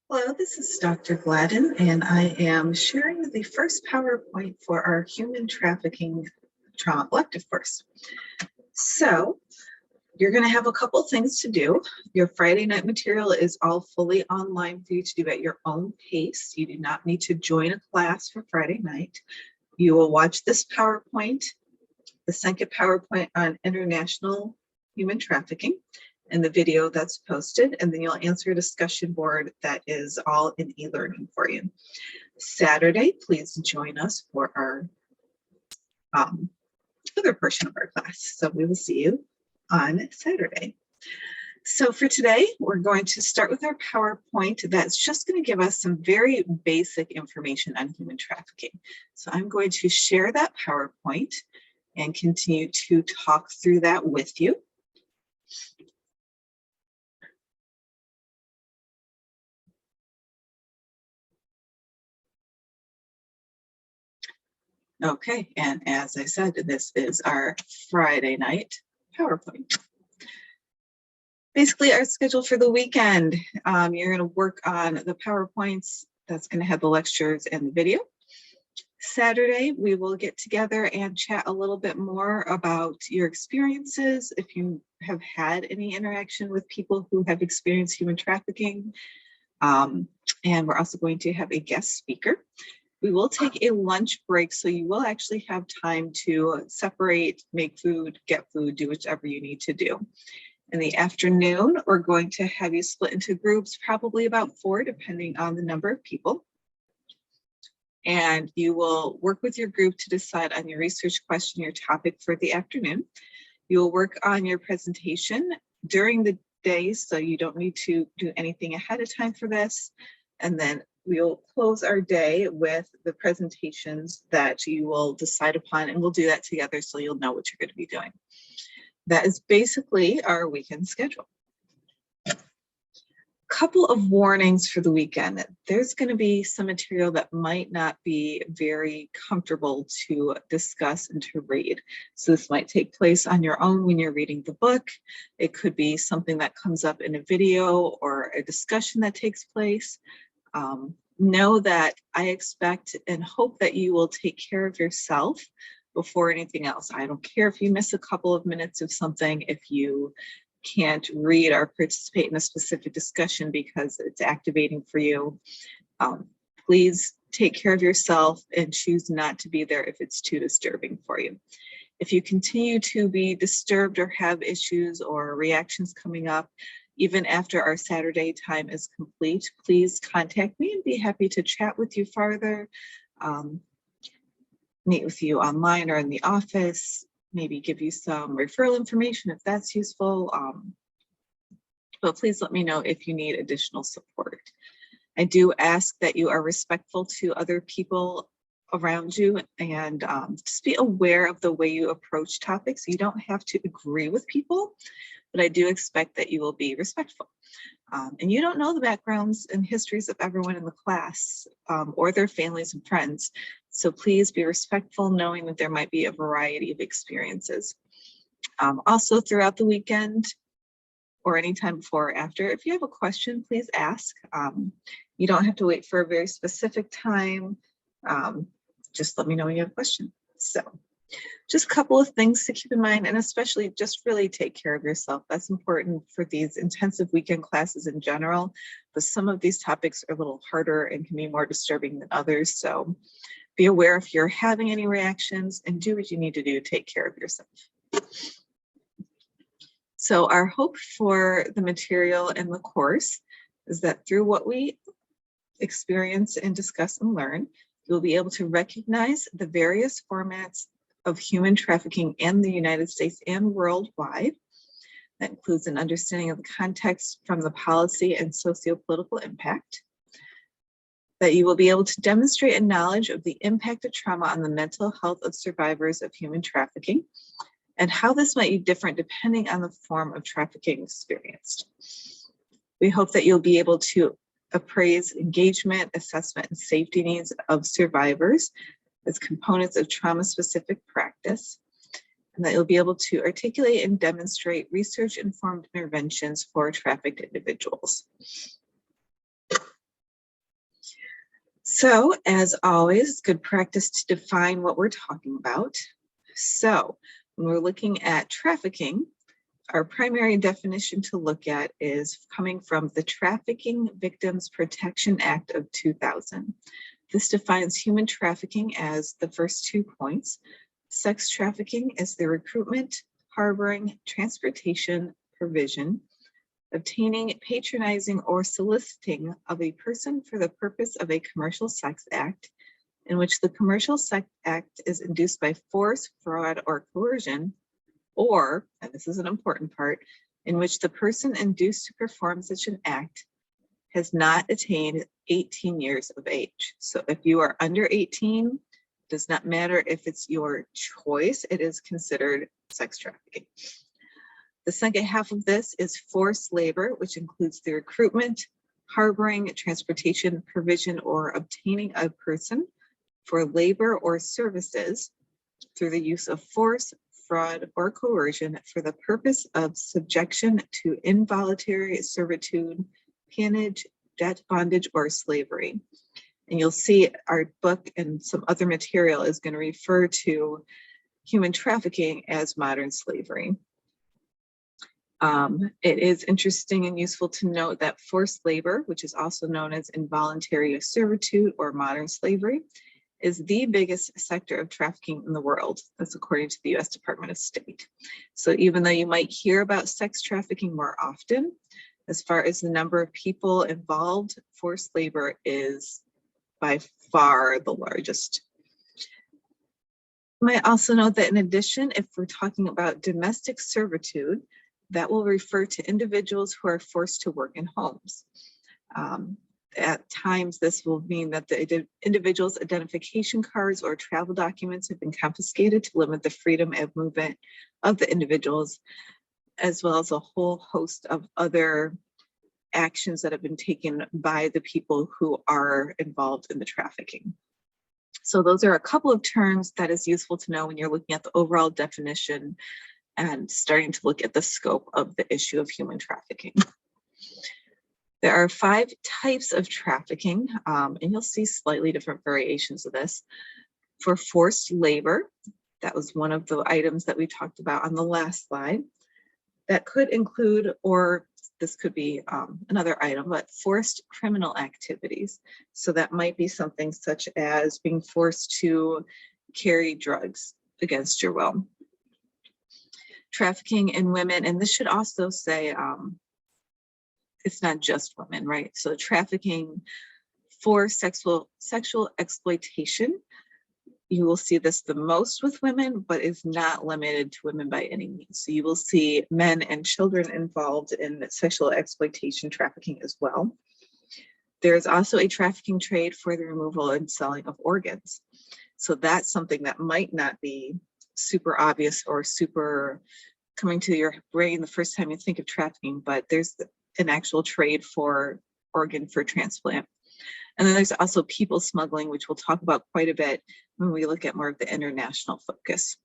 Hello, this is Dr. Gladden, and I am sharing the first PowerPoint for our human trafficking trauma collective course. So you're going to have a couple things to do. Your Friday night material is all fully online for you to do at your own pace. You do not need to join a class for Friday night. You will watch this PowerPoint, the second PowerPoint on international human trafficking, and the video that's posted, and then you'll answer a discussion board that is all in e-learning for you. Saturday, please join us for our other portion of our class. So we will see you on Saturday. So for today, we're going to start with our PowerPoint that's just going to give us some very basic information on human trafficking. So I'm going to share that PowerPoint and continue to talk through that with you. Okay, and as I said, this is our Friday night PowerPoint. Basically, our schedule for the weekend, you're going to work on the PowerPoints. That's going to have the lectures and the video. Saturday, we will get together and chat a little bit more about your experiences, if you have had any interaction with people who have experienced human trafficking. And we're also going to have a guest speaker. We will take a lunch break, so you will actually have time to separate, make food, get food, do whichever you need to do. In the afternoon, we're going to have you split into groups, probably about 4, depending on the number of people. And you will work with your group to decide on your research question, your topic for the afternoon. You will work on your presentation during the day, so you don't need to do anything ahead of time for this. And then we'll close our day with the presentations that you will decide upon, and we'll do that together so you'll know what you're going to be doing. That is basically our weekend schedule. Couple of warnings for the weekend. There's going to be some material that might not be very comfortable to discuss and to read. So this might take place on your own when you're reading the book. It could be something that comes up in a video or a discussion that takes place. Know that I expect and hope that you will take care of yourself before anything else. I don't care if you miss a couple of minutes of something, if you can't read or participate in a specific discussion because it's activating for you. Please take care of yourself and choose not to be there if it's too disturbing for you. If you continue to be disturbed or have issues or reactions coming up, even after our Saturday time is complete, please contact me and be happy to chat with you further, meet with you online or in the office, maybe give you some referral information if that's useful. But please let me know if you need additional support. I do ask that you are respectful to other people around you, and just be aware of the way you approach topics. You don't have to agree with people, but I do expect that you will be respectful. And you don't know the backgrounds and histories of everyone in the class or their families and friends. So please be respectful, knowing that there might be a variety of experiences. Also throughout the weekend or anytime before or after, if you have a question, please ask. You don't have to wait for a very specific time. Just let me know when you have a question. So just a couple of things to keep in mind, and especially just really take care of yourself. That's important for these intensive weekend classes in general, but some of these topics are a little harder and can be more disturbing than others. So be aware if you're having any reactions and do what you need to do to take care of yourself. So our hope for the material in the course is that through what we experience and discuss and learn, you'll be able to recognize the various formats of human trafficking in the United States and worldwide. That includes an understanding of the context from the policy and socio-political impact. That you will be able to demonstrate a knowledge of the impact of trauma on the mental health of survivors of human trafficking, and how this might be different depending on the form of trafficking experienced. We hope that you'll be able to appraise engagement, assessment, and safety needs of survivors as components of trauma-specific practice, and that you'll be able to articulate and demonstrate research-informed interventions for trafficked individuals. So as always, it's good practice to define what we're talking about. So when we're looking at trafficking, our primary definition to look at is coming from the Trafficking Victims Protection Act of 2000. This defines human trafficking as the first 2 points. Sex trafficking is the recruitment, harboring, transportation, provision, obtaining, patronizing, or soliciting of a person for the purpose of a commercial sex act, in which the commercial sex act is induced by force, fraud, or coercion, or, and this is an important part, in which the person induced to perform such an act has not attained 18 years of age. So if you are under 18, does not matter if it's your choice, it is considered sex trafficking. The second half of this is forced labor, which includes the recruitment, harboring, transportation, provision, or obtaining a person for labor or services through the use of force, fraud, or coercion for the purpose of subjection to involuntary servitude, peonage, debt, bondage, or slavery. And you'll see our book and some other material is going to refer to human trafficking as modern slavery. It is interesting and useful to note that forced labor, which is also known as involuntary servitude or modern slavery, is the biggest sector of trafficking in the world. That's according to the US Department of State. So even though you might hear about sex trafficking more often, as far as the number of people involved, forced labor is by far the largest. You might also note that in addition, if we're talking about domestic servitude, that will refer to individuals who are forced to work in homes. At times, this will mean that the individual's identification cards or travel documents have been confiscated to limit the freedom of movement of the individuals, as well as a whole host of other actions that have been taken by the people who are involved in the trafficking. So those are a couple of terms that is useful to know when you're looking at the overall definition and starting to look at the scope of the issue of human trafficking. There are 5 types of trafficking, and you'll see slightly different variations of this. For forced labor, that was one of the items that we talked about on the last slide. That could include, or this could be another item, but forced criminal activities. So that might be something such as being forced to carry drugs against your will. Trafficking in women, and this should also say, it's not just women, right? So trafficking for sexual exploitation, you will see this the most with women, but is not limited to women by any means. So you will see men and children involved in sexual exploitation trafficking as well. There's also a trafficking trade for the removal and selling of organs. So that's something that might not be super obvious or super coming to your brain the first time you think of trafficking, but there's an actual trade for organ for transplant. And then there's also people smuggling, which we'll talk about quite a bit when we look at more of the international focus.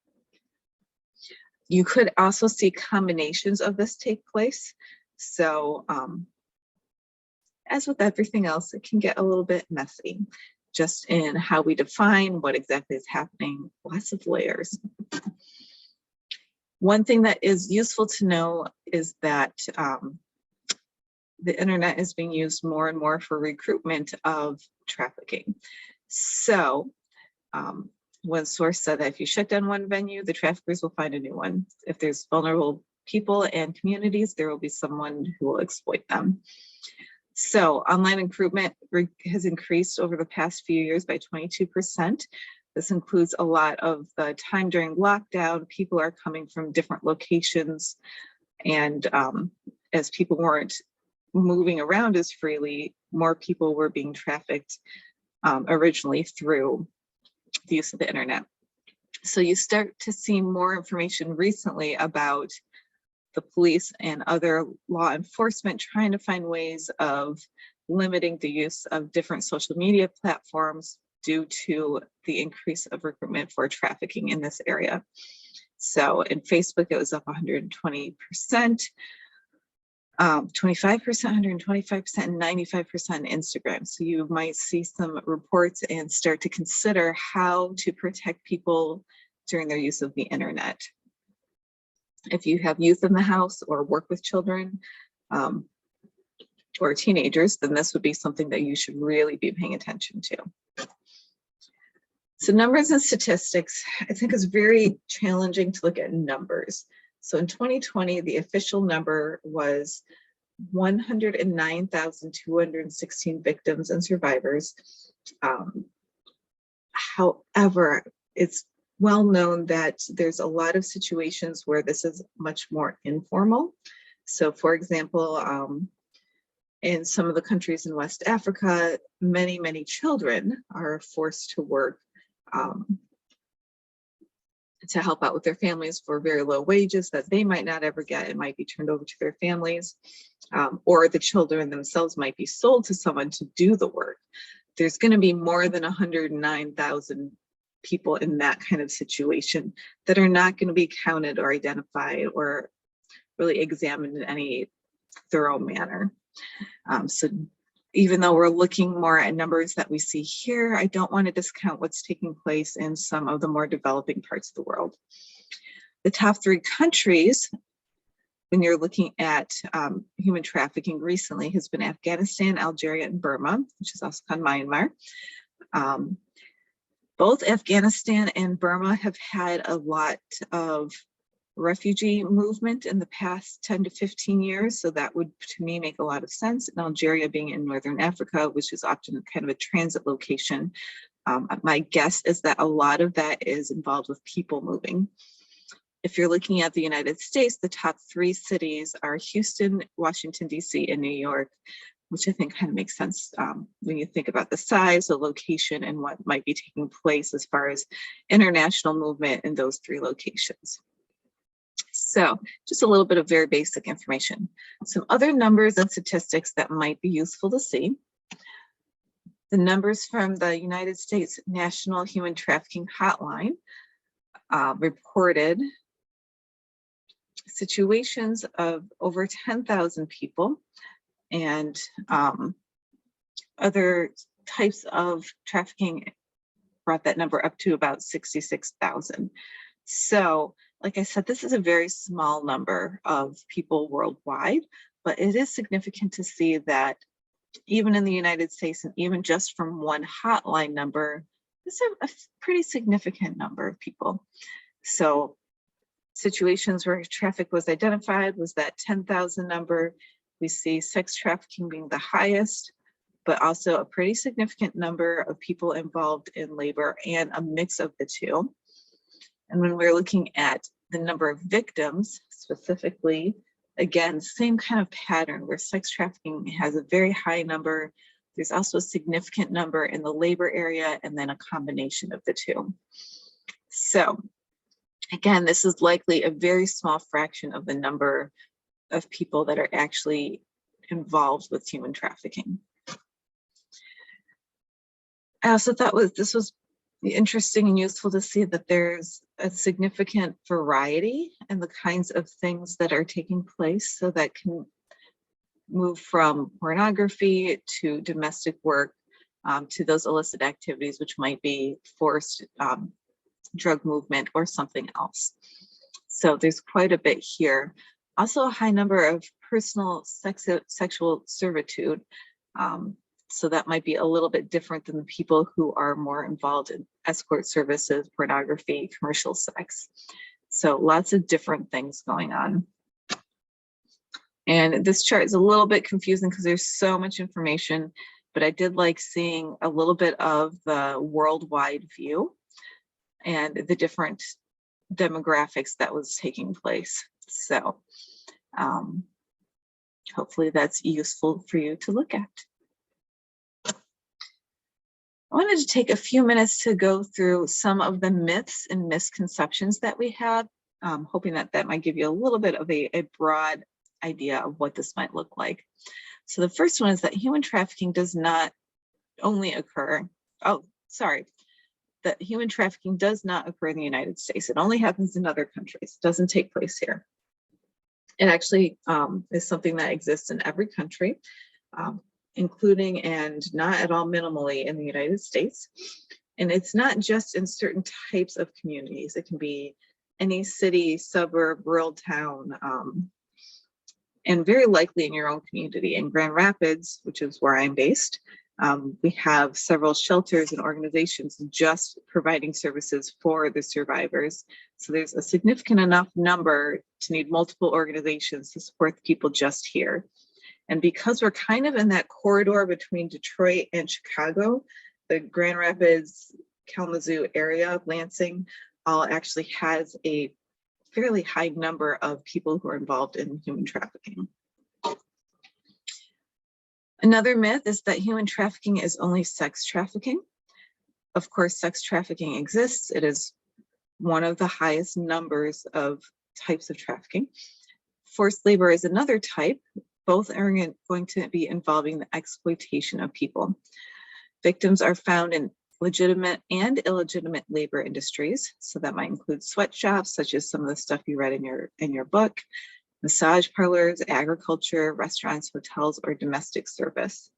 You could also see combinations of this take place. So as with everything else, it can get a little bit messy just in how we define what exactly is happening, lots of layers. One thing that is useful to know is that the internet is being used more and more for recruitment of trafficking. So one source said that if you shut down one venue, the traffickers will find a new one. If there's vulnerable people and communities, there will be someone who will exploit them. So online recruitment has increased over the past few years by 22%. This includes a lot of the time during lockdown. People are coming from different locations, and as people weren't moving around as freely, more people were being trafficked originally through the use of the internet. So you start to see more information recently about the police and other law enforcement trying to find ways of limiting the use of different social media platforms due to the increase of recruitment for trafficking in this area. So in Facebook, it was up 120%. 25%, 125%, and 95% Instagram. So you might see some reports and start to consider how to protect people during their use of the internet. If you have youth in the house or work with children or teenagers, then this would be something that you should really be paying attention to. So numbers and statistics, I think it's very challenging to look at numbers. So in 2020, the official number was 109,216 victims and survivors. However, it's well known that there's a lot of situations where this is much more informal. So for example, in some of the countries in West Africa, many children are forced to work to help out with their families for very low wages that they might not ever get. It might be turned over to their families, or the children themselves might be sold to someone to do the work. There's going to be more than 109,000 people in that kind of situation that are not going to be counted or identified or really examined in any thorough manner. So even though we're looking more at numbers that we see here, I don't want to discount what's taking place in some of the more developing parts of the world. The top 3 countries, when you're looking at human trafficking recently, has been Afghanistan, Algeria, and Burma, which is also called Myanmar. Both Afghanistan and Burma have had a lot of refugee movement in the past 10 to 15 years. So that would, to me, make a lot of sense. And Algeria being in Northern Africa, which is often kind of a transit location. My guess is that a lot of that is involved with people moving. If you're looking at the United States, the top 3 cities are Houston, Washington, D.C., and New York, which I think kind of makes sense when you think about the size, the location, and what might be taking place as far as international movement in those 3 locations. So just a little bit of very basic information. Some other numbers and statistics that might be useful to see. The numbers from the United States National Human Trafficking Hotline reported situations of over 10,000 people, and other types of trafficking brought that number up to about 66,000. So, like I said, this is a very small number of people worldwide, but it is significant to see that even in the United States, and even just from one hotline number, this is a pretty significant number of people. So situations where traffic was identified was that 10,000 number. We see sex trafficking being the highest, but also a pretty significant number of people involved in labor and a mix of the 2. And when we're looking at the number of victims specifically, again, same kind of pattern where sex trafficking has a very high number. There's also a significant number in the labor area, and then a combination of the 2. So again, this is likely a very small fraction of the number of people that are actually involved with human trafficking. I also thought this was interesting and useful to see that there's a significant variety in the kinds of things that are taking place, so that can move from pornography to domestic work to those illicit activities, which might be forced drug movement or something else. So there's quite a bit here. Also a high number of personal sexual servitude. So that might be a little bit different than the people who are more involved in escort services, pornography, commercial sex. So lots of different things going on. And this chart is a little bit confusing because there's so much information, but I did like seeing a little bit of the worldwide view and the different demographics that was taking place. So hopefully that's useful for you to look at. I wanted to take a few minutes to go through some of the myths and misconceptions that we have, hoping that that might give you a little bit of a broad idea of what this might look like. So the first one is that human trafficking does not only occur, that human trafficking does not occur in the United States. It only happens in other countries. It doesn't take place here. It actually is something that exists in every country, including and not at all minimally in the United States. And it's not just in certain types of communities. It can be any city, suburb, rural town, and very likely in your own community. In Grand Rapids, which is where I'm based, we have several shelters and organizations just providing services for the survivors. So there's a significant enough number to need multiple organizations to support the people just here. And because we're kind of in that corridor between Detroit and Chicago, the Grand Rapids, Kalamazoo area of Lansing actually has a fairly high number of people who are involved in human trafficking. Another myth is that human trafficking is only sex trafficking. Of course, sex trafficking exists. It is one of the highest numbers of types of trafficking. Forced labor is another type. Both are going to be involving the exploitation of people. Victims are found in legitimate and illegitimate labor industries. So that might include sweatshops, such as some of the stuff you read in your book, massage parlors, agriculture, restaurants, hotels, or domestic service.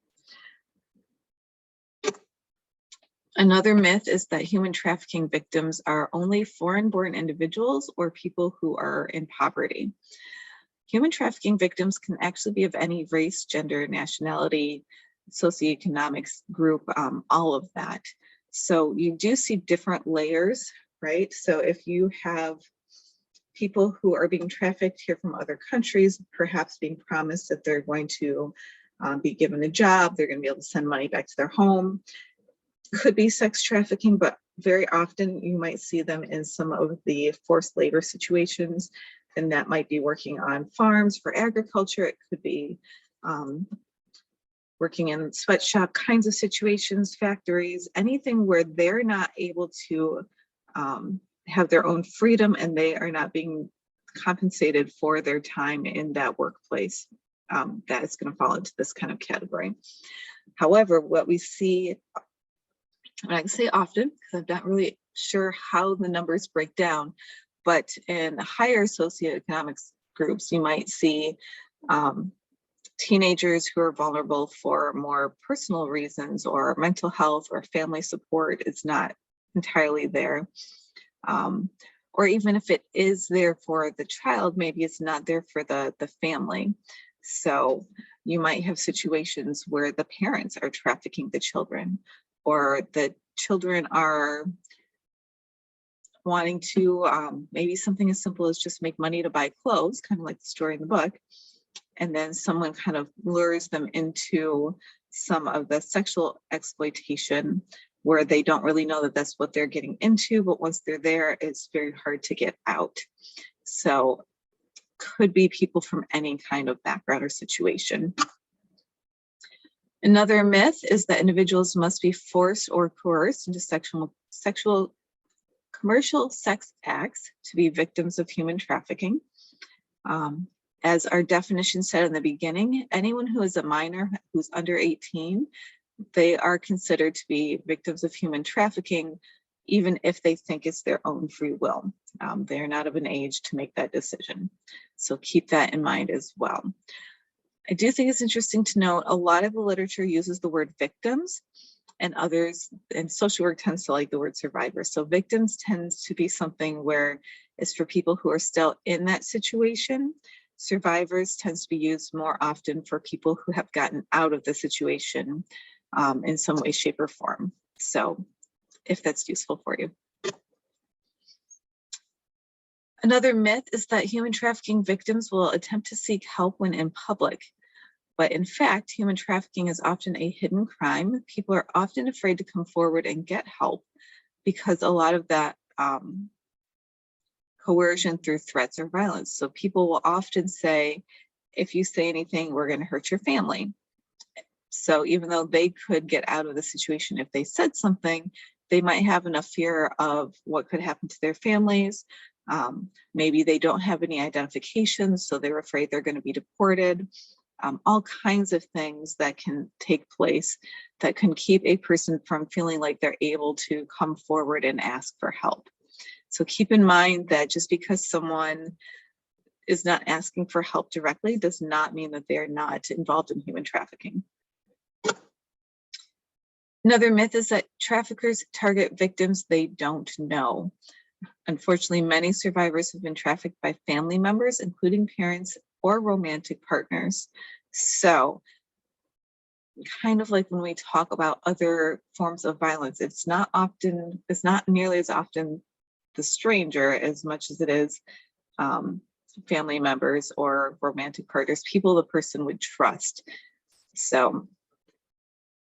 Another myth is that human trafficking victims are only foreign-born individuals or people who are in poverty. Human trafficking victims can actually be of any race, gender, nationality, socioeconomic group, all of that. So you do see different layers, right? So if you have people who are being trafficked here from other countries, perhaps being promised that they're going to be given a job, they're going to be able to send money back to their home. Could be sex trafficking, but very often you might see them in some of the forced labor situations, and that might be working on farms for agriculture. It could be working in sweatshop kinds of situations, factories, anything where they're not able to have their own freedom and they are not being compensated for their time in that workplace. That is going to fall into this kind of category. However, what we see, and I can say often, because I'm not really sure how the numbers break down, but in higher socioeconomic groups, you might see teenagers who are vulnerable for more personal reasons, or mental health or family support is not entirely there. Or even if it is there for the child, maybe it's not there for the family. So you might have situations where the parents are trafficking the children, or the children are wanting to, maybe something as simple as just make money to buy clothes, kind of like the story in the book. And then someone kind of lures them into some of the sexual exploitation where they don't really know that that's what they're getting into, but once they're there, it's very hard to get out. So could be people from any kind of background or situation. Another myth is that individuals must be forced or coerced into sexual commercial sex acts to be victims of human trafficking. As our definition said in the beginning, anyone who is a minor who's under 18, they are considered to be victims of human trafficking, even if they think it's their own free will. They are not of an age to make that decision. So keep that in mind as well. I do think it's interesting to note a lot of the literature uses the word victims, and others, and social work tends to like the word survivors. So victims tends to be something where it's for people who are still in that situation. Survivors tends to be used more often for people who have gotten out of the situation in some way, shape, or form. So if that's useful for you. Another myth is that human trafficking victims will attempt to seek help when in public. But in fact, human trafficking is often a hidden crime. People are often afraid to come forward and get help because a lot of that coercion through threats or violence. So people will often say, if you say anything, we're going to hurt your family. So even though they could get out of the situation if they said something, they might have enough fear of what could happen to their families. Maybe they don't have any identifications, so they're afraid they're going to be deported. All kinds of things that can take place that can keep a person from feeling like they're able to come forward and ask for help. So keep in mind that just because someone is not asking for help directly does not mean that they're not involved in human trafficking. Another myth is that traffickers target victims they don't know. Unfortunately, many survivors have been trafficked by family members, including parents or romantic partners. So, kind of like when we talk about other forms of violence, it's not nearly as often the stranger as much as it is family members or romantic partners, people the person would trust. So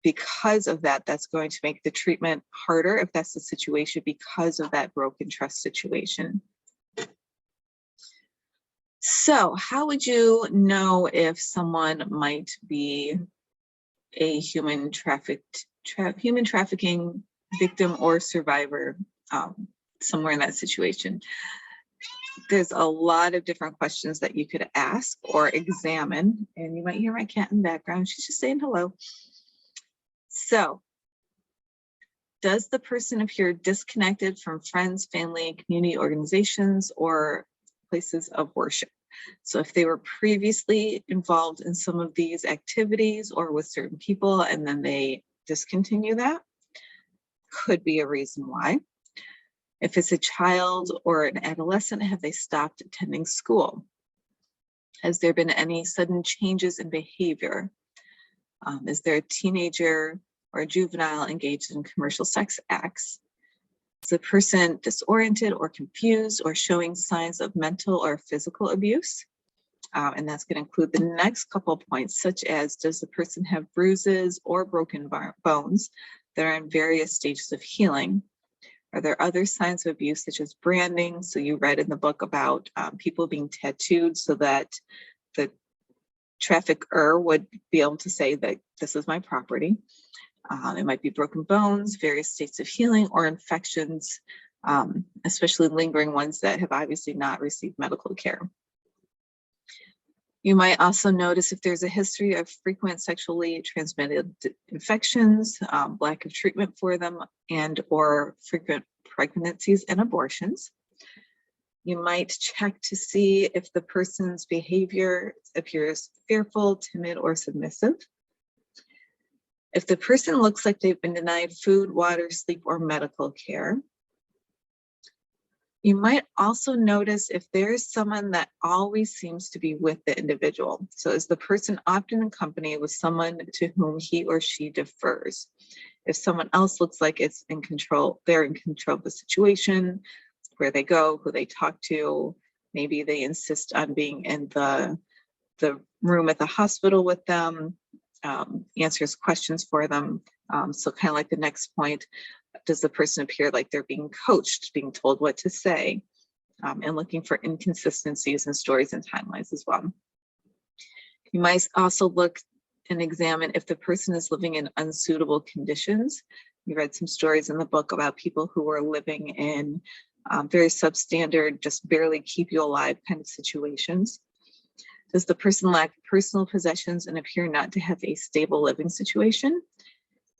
because of that, that's going to make the treatment harder if that's the situation, because of that broken trust situation. So how would you know if someone might be a human trafficking victim or survivor somewhere in that situation? There's a lot of different questions that you could ask or examine, and you might hear my cat in the background. She's just saying hello. So, does the person appear disconnected from friends, family, community organizations, or places of worship? So if they were previously involved in some of these activities or with certain people and then they discontinue that, could be a reason why. If it's a child or an adolescent, have they stopped attending school? Has there been any sudden changes in behavior? Is there a teenager or a juvenile engaged in commercial sex acts? Is the person disoriented or confused or showing signs of mental or physical abuse? And that's going to include the next couple of points, such as, does the person have bruises or broken bones that are in various stages of healing? Are there other signs of abuse, such as branding? So you read in the book about people being tattooed so that the trafficker would be able to say that this is my property. It might be broken bones, various states of healing, or infections, especially lingering ones that have obviously not received medical care. You might also notice if there's a history of frequent sexually transmitted infections, lack of treatment for them, and or frequent pregnancies and abortions. You might check to see if the person's behavior appears fearful, timid, or submissive. If the person looks like they've been denied food, water, sleep, or medical care. You might also notice if there's someone that always seems to be with the individual. So is the person often in company with someone to whom he or she defers? If someone else looks like it's in control, they're in control of the situation, where they go, who they talk to, maybe they insist on being in the room at the hospital with them, answers questions for them. So kind of like the next point, does the person appear like they're being coached, being told what to say, and looking for inconsistencies in stories and timelines as well. You might also look and examine if the person is living in unsuitable conditions. You read some stories in the book about people who were living in very substandard, just barely keep you alive kind of situations. Does the person lack personal possessions and appear not to have a stable living situation?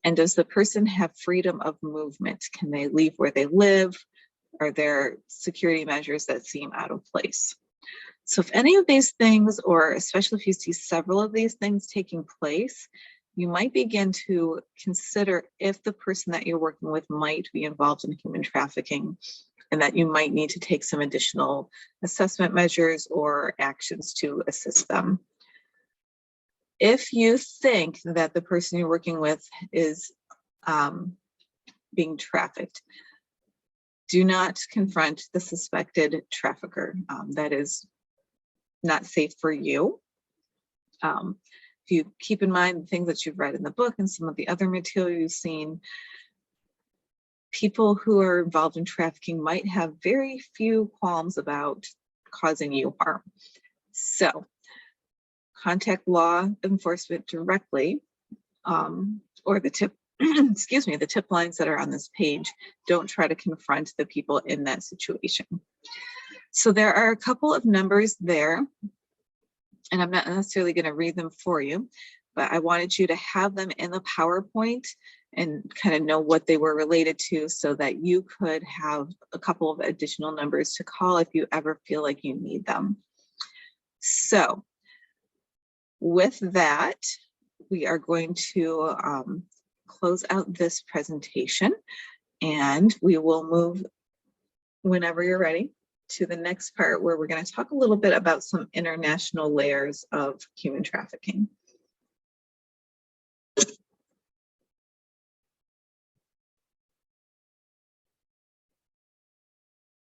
And does the person have freedom of movement? Can they leave where they live? Are there security measures that seem out of place? So if any of these things, or especially if you see several of these things taking place, you might begin to consider if the person that you're working with might be involved in human trafficking, and that you might need to take some additional assessment measures or actions to assist them. If you think that the person you're working with is being trafficked, do not confront the suspected trafficker. That is not safe for you. If you keep in mind the things that you've read in the book and some of the other material you've seen, people who are involved in trafficking might have very few qualms about causing you harm. So contact law enforcement directly, or the tip, excuse me, the tip lines that are on this page. Don't try to confront the people in that situation. So there are a couple of numbers there, and I'm not necessarily going to read them for you, but I wanted you to have them in the PowerPoint and kind of know what they were related to, so that you could have a couple of additional numbers to call if you ever feel like you need them. So with that, we are going to close out this presentation, and we will move, whenever you're ready, to the next part where we're going to talk a little bit about some international layers of human trafficking.